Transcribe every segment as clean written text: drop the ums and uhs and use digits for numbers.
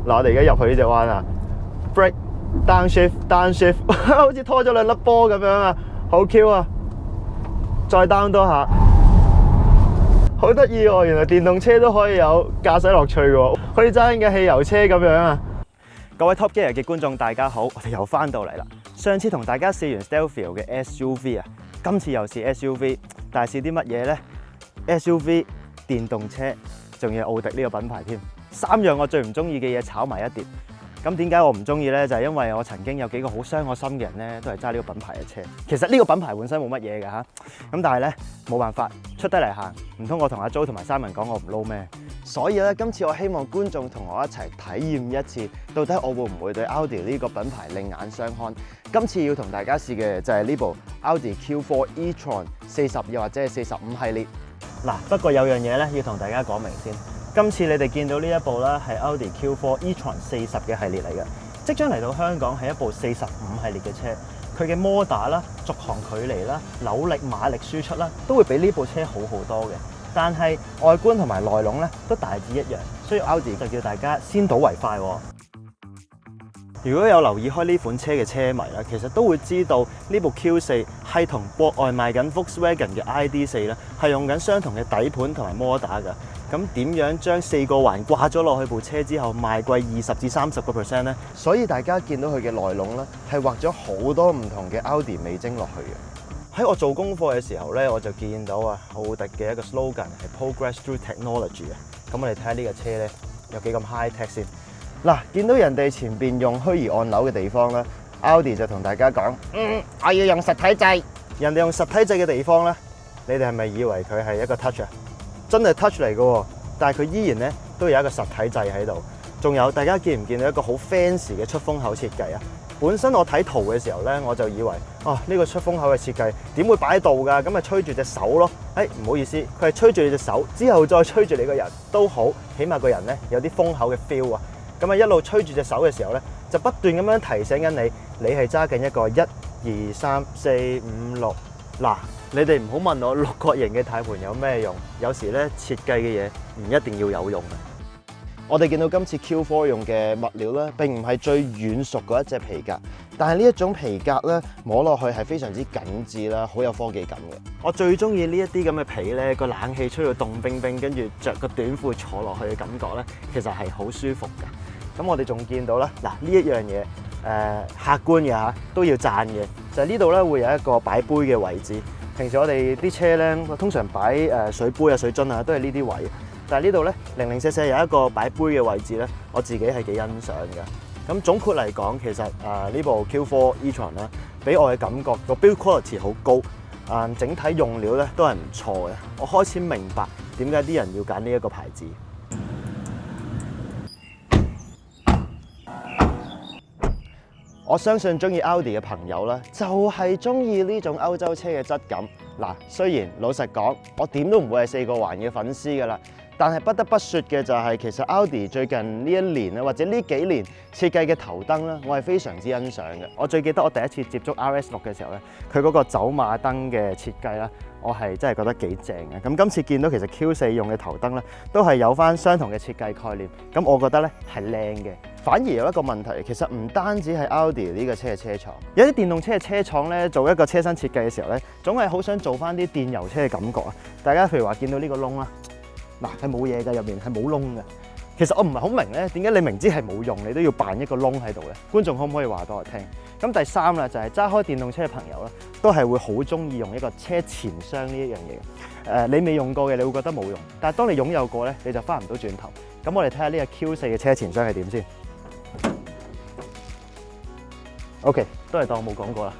嗱，我哋而家入去呢隻彎啊 ，brake downshift downshift， 好似拖咗兩粒波咁樣啊，好 Q 啊！再 down 多下，好得意喎！原來電動車都可以有駕駛樂趣喎，好似揸緊嘅汽油車咁樣啊！各位 Top Gear 嘅觀眾大家好，我哋又翻到嚟啦。上次同大家試完 Stelvio 嘅 SUV 啊，今次又試 SUV， 但係試啲乜嘢呢？ SUV 電動車，仲有奧迪呢個品牌添，三樣我最唔中意嘅嘢炒埋一碟。咁點解我唔中意呢？就係因為我曾經有幾個好傷我心嘅人呢，都係揸呢個品牌嘅車。其實呢個品牌本身冇乜嘢㗎嚇，咁但係呢，冇辦法出得嚟行，唔通我同阿 Jo 同埋 Simon 講我唔撈咩？所以咧，今次我希望觀眾同我一齊體驗一次，到底我會唔會對 Audi 呢個品牌另眼相看？今次要同大家試嘅就係呢部 Audi Q4 e-tron 40又或者係45系列。嗱，不過有樣嘢咧要同大家講明先。今次你哋見到呢一部咧係 Audi Q4 e-tron 40嘅系列嚟嘅，即將嚟到香港係一部45系列嘅車，佢嘅摩打啦、續航距離啦、扭力馬力輸出啦，都會比呢部車好好多嘅。但係外觀同埋內籠咧都大致一樣，所以 Audi 就叫大家先睹為快喎。如果有留意開呢款車嘅車迷啦，其實都會知道呢部 Q4 係同國外賣緊 Volkswagen 嘅 ID.4 咧係用緊相同嘅底盤同埋摩打㗎。咁點樣將4個環掛咗落去部車之後賣貴20至30% 呢？所以大家見到佢嘅內籠咧係畫咗好多唔同嘅 Audi 味精落去嘅。喺我做功課嘅時候咧，我就見到啊，奧迪嘅一個 slogan 係 Progress Through Technology 嘅。咁我哋睇下呢個車咧有幾咁 high tech 先。嗱，見到人哋前邊用虛擬按鈕嘅地方咧 ，Audi 就同大家講：我要用實體掣。人哋用實體掣嘅地方咧，你哋係咪以為佢係一個 touch 啊？真係 touch 嚟嘅喎，但係佢依然咧都有一個實體掣喺度。仲有大家見唔見到一個好 fancy 嘅出風口設計啊？本身我睇圖嘅時候咧，我就以為呢個出風口嘅設計點會擺喺度㗎？咁咪吹住隻手咯。唔好意思，佢係吹住你隻手之後再吹住你個人都好，起碼個人咧有啲風口嘅 feel 啊。咁啊一路吹住隻手嘅時候咧，就不斷咁樣提醒緊你，你係揸緊一個1、2、3、4、5、6。嗱，你哋唔好問我六角形嘅軚盤有咩用，有時咧設計嘅嘢唔一定要有用嘅。我哋見到今次 Q4 用嘅物料咧，並唔係最軟熟嗰一隻皮革，但係呢一種皮革咧摸落去係非常之緊緻啦，好有科技感嘅。我最中意呢一啲咁嘅皮咧，個冷氣吹到凍冰冰，跟住着個短褲坐落去嘅感覺咧，其實係好舒服嘅。咁我哋仲見到啦，嗱呢一樣嘢客觀嘅嚇都要讚嘅，就係呢度咧會有一個擺杯嘅位置。平時我哋啲車咧通常擺水杯啊、水樽啊，都係呢啲位。但係呢度咧零零舍舍有一個擺杯嘅位置咧，我自己係幾欣賞嘅。咁總括嚟講，其實呢部 Q4 e-tron 咧，俾我嘅感覺個 build quality 好高，整體用料咧都係唔錯嘅。我開始明白點解啲人要揀呢一個牌子。我相信中意 Audi 嘅朋友咧，就係中意呢種歐洲車嘅質感。嗱，雖然老實講，我點都唔會係4個環嘅粉絲㗎啦。但係不得不說嘅就係，其實 Audi 最近呢一年咧，或者呢幾年設計嘅頭燈咧，我係非常之欣賞嘅。我最記得我第一次接觸 RS6嘅時候咧，佢嗰個走馬燈嘅設計啦，我係真係覺得幾正嘅。咁今次見到其實 Q4 用嘅頭燈咧，都係有翻相同嘅設計概念。咁我覺得咧係靚嘅。反而有一個問題，其實唔單止係 Audi 呢個車嘅車廠，有啲電動車嘅車廠咧，做一個車身設計嘅時候咧，總係好想做翻啲電油車嘅感覺啊！大家譬如話見到呢個窿啦。嗱，係冇嘢㗎，入面係冇窿嘅。其實我唔係好明咧，點解你明知係冇用，你都要扮一個窿喺度咧？觀眾可唔可以話俾我聽？咁第三啦，就係揸開電動車嘅朋友啦，都係會好中意用一個車前箱呢一樣嘢。你未用過嘅，你會覺得冇用，但係當你擁有過咧，你就翻唔到轉頭。咁我哋睇下呢個 Q4 嘅車前箱係點先。OK， 都係當我冇講過啦。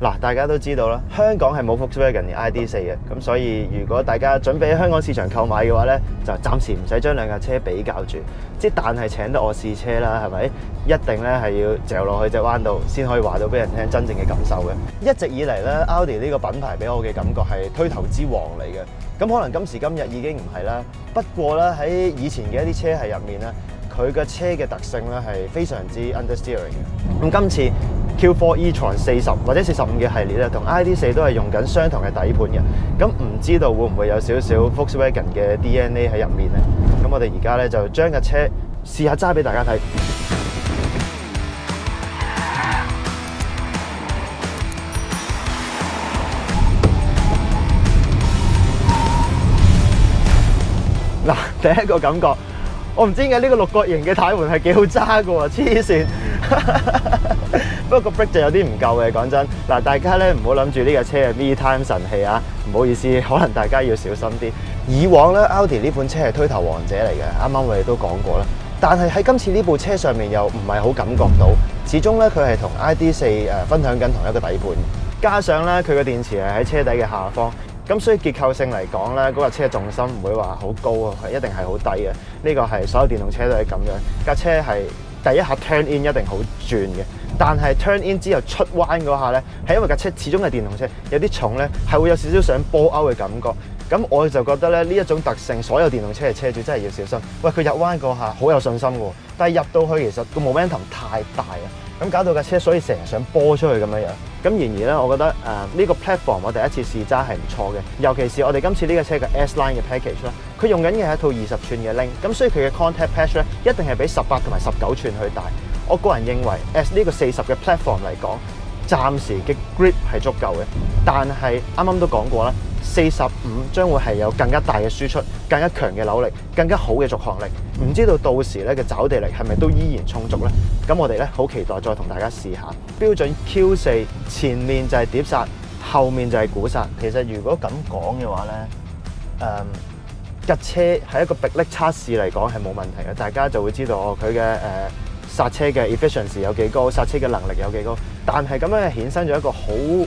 嗱，大家都知道啦，香港係冇 Volkswagen 嘅 ID.4 嘅，咁所以如果大家準備喺香港市場購買嘅話咧，就暫時唔使將兩架車比較住，即但係請得我試車啦，係咪？一定咧係要嚼落去隻彎度，先可以話到俾人聽真正嘅感受嘅。一直以嚟咧 ，Audi 呢個品牌俾我嘅感覺係推頭之王嚟嘅，咁可能今時今日已經唔係啦。不過咧喺以前嘅一啲車系入面咧，佢嘅車嘅特性咧係非常之 understeering 嘅。咁今次 Q4 e-tron 40或者45嘅系列咧，同 ID.4都係用緊相同嘅底盤嘅。咁唔知道會唔會有少少 Volkswagen 嘅 DNA 喺入面咧？咁我哋而家咧就將架車試下揸俾大家睇。嗱，第一個感覺，我唔知點解呢個六角形嘅軚盤係幾好揸㗎喎，黐線！不過個 brake 就有啲唔夠嘅，講真。嗱，大家咧唔好諗住呢架車係 V-Time 神器啊，唔好意思，可能大家要小心啲。以往咧 Audi 呢款車係推頭王者嚟嘅，啱啱我哋都講過啦。但係喺今次呢部車上面又唔係好感覺到，始終咧佢係同 ID.4 分享緊同一個底盤，加上咧佢個電池係喺車底嘅下方。咁所以結構性嚟講咧，嗰架車嘅重心唔會話好高啊，係一定係好低嘅。呢個係所有電動車都係咁樣。架車係第一下 turn in 一定好轉嘅，但係 turn in 之後出彎嗰下咧，係因為架車始終係電動車，有啲重咧係會有少少想波歐嘅感覺。咁我就覺得咧呢一種特性，所有電動車嘅車主真係要小心。喂，佢入彎嗰下好有信心嘅喎，但係入到去其實個 momentum 太大啊，咁搞到架車所以成日想波出去咁樣樣。咁然而咧，我覺得呢個 platform 我第一次試揸係唔錯嘅，尤其是我哋今次呢架車嘅 S-Line 嘅 package 啦，佢用緊嘅係一套20寸嘅 link，咁所以佢嘅 contact patch 咧一定係比18同埋19寸去大。我個人認為 ，as 呢個40嘅 platform 嚟講，暫時嘅 grip 係足夠嘅，但係啱啱都講過啦，45將會係有更加大嘅輸出、更加強嘅扭力、更加好嘅續航力。唔知道到時咧嘅抓地力係咪都依然充足咧？咁我哋咧好期待再同大家試下。標準 Q4 前面就係碟剎，後面就係鼓剎。其實如果咁講嘅話咧，架車喺一個迫力測試嚟講係冇問題嘅，大家就會知道佢嘅剎車嘅 efficiency 有幾高，剎車嘅能力有幾高。但係咁樣係衍生咗一個好唔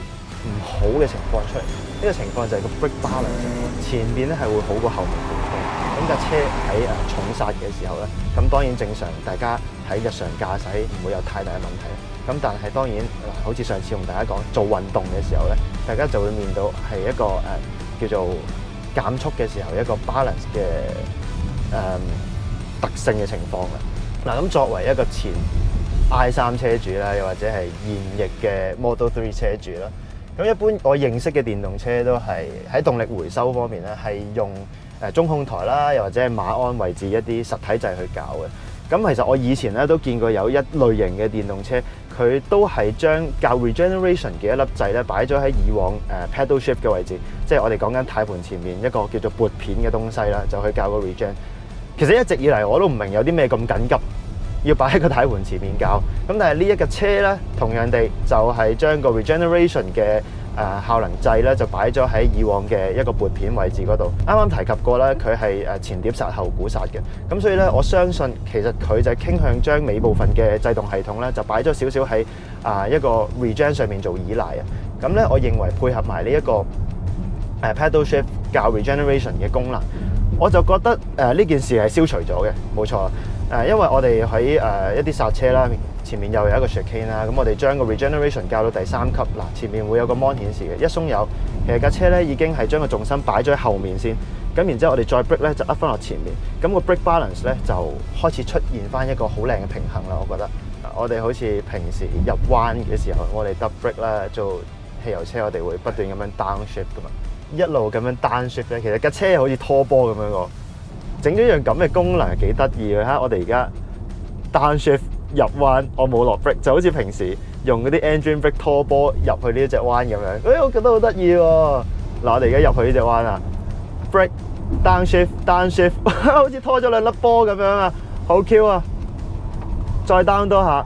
好嘅情況出嚟。呢個情況就係個 brake balance 前邊咧係會好過後面好多。咁架車喺重剎嘅時候咧，咁當然正常，大家喺日常駕駛唔會有太大嘅問題。咁但係當然好似上次同大家講做運動嘅時候咧，大家就會面到係一個叫做減速嘅時候一個 balance 嘅特性嘅情況啦。嗱，咁作為一個前 I3 車主啦，又或者係現役嘅 Model 3車主啦，咁一般我認識嘅電動車都係喺動力回收方面咧，係用中控台啦，又或者係馬鞍位置一啲實體掣去搞嘅。咁其實我以前咧都見過有一類型嘅電動車，佢都係將較 regeneration 嘅一粒掣咧擺咗喺以往pedal shift 嘅位置，即係我哋講緊軚盤前面一個叫做撥片嘅東西啦，就去較個 regen。其實一直以嚟我都唔明有啲咩咁緊急要擺喺個軚盤前面較，咁但係呢一架車咧，同樣地就係將個 regeneration 嘅效能掣咧就擺咗喺以往嘅一個撥片位置嗰度。啱啱提及過啦，佢係前碟剎後鼓剎嘅，咁所以咧我相信其實佢就係傾向將尾部分嘅制動系統咧就擺咗少少喺一個 regen 上面做依賴啊。咁咧我認為配合埋呢一個pedal shift 較 regeneration 嘅功能，我就覺得呢件事係消除咗嘅，冇錯。因為我哋喺一啲剎車啦，前面又有一個 chicane 啦，咁我哋將個 regeneration 校到第3級，嗱前面會有個 mon 顯示嘅，一鬆油，其實架車咧已經係將個重心擺咗喺後面先，咁然之後我哋再 brake 咧就 up 翻落前面，咁個 brake balance 咧就開始出現翻一個好靚嘅平衡啦，我覺得。我哋好似平時入彎嘅時候，我哋得 brake 啦，做汽油車我哋會不斷咁樣 downshift 噶嘛，一路咁樣 downshift 咧，其實架車好似拖波咁樣個。整咗樣咁嘅功能幾得意嘅嚇！我哋而家 downshift 入彎，我冇落 brake，就好似平時用嗰啲 engine brake 拖波入去呢一隻彎咁樣。我覺得好得意喎！嗱，我哋而家入去呢隻彎啊 ，brake downshift， 好似拖咗兩粒波咁樣啊，好 Q 啊！再 down 多下，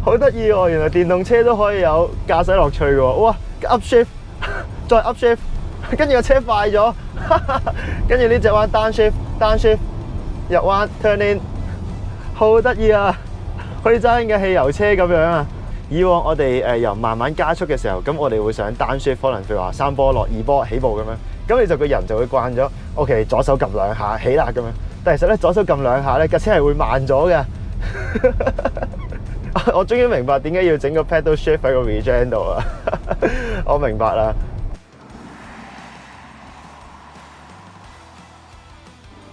好得意喎！原來電動車都可以有駕駛樂趣嘅喎，哇 ！upshift。再 upshift， 跟住個車快咗，跟住呢隻彎 downshift 入彎 turn in， 好得意啊！好似揸緊嘅汽油車咁樣啊！以往我哋由慢慢加速嘅時候，咁我哋會想 downshift， 可能譬如話3波落2波起步咁樣，咁你就個人就會慣咗 ，OK 左手撳2下起啦咁樣。但其實咧左手撳2下咧，架車係會慢咗嘅。我終於明白點解要整個 pedal shift 喺個 regen 度啦！我明白啦。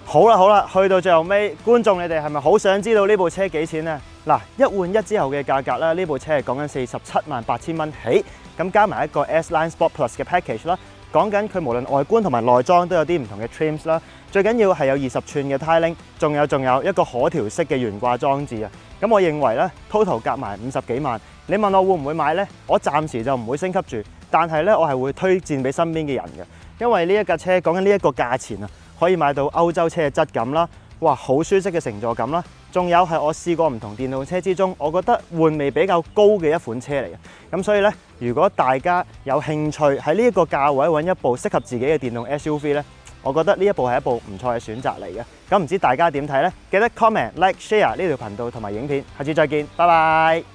好啦，去到最後尾，觀眾你哋係咪好想知道呢部車幾錢呢？嗱，一換一之後嘅價格啦，呢部車係講緊478000蚊起，咁加埋一個 S-Line Sport Plus 嘅 package 啦，講緊佢無論外觀同埋內裝都有啲唔同嘅 trims 啦，最緊要係有20寸嘅 tiling， 仲有一個可調式嘅懸掛裝置啊！咁我認為咧 total 夾埋50幾萬，你問我會唔會買呢？我暫時就唔會升級住，但係咧我係會推薦俾身邊嘅人嘅，因為呢一架車講緊呢一個價錢啊，可以買到歐洲車嘅質感啦，哇，好舒適嘅乘坐感啦，仲有係我試過唔同電動車之中，我覺得換味比較高嘅一款車嚟嘅。咁所以咧，如果大家有興趣喺呢一個價位揾一部適合自己嘅電動 SUV 咧，我覺得呢一部係一部唔錯嘅選擇嚟嘅。咁唔知大家點睇呢？記得 comment、like、share 呢條頻道同埋影片，下次再見，拜拜。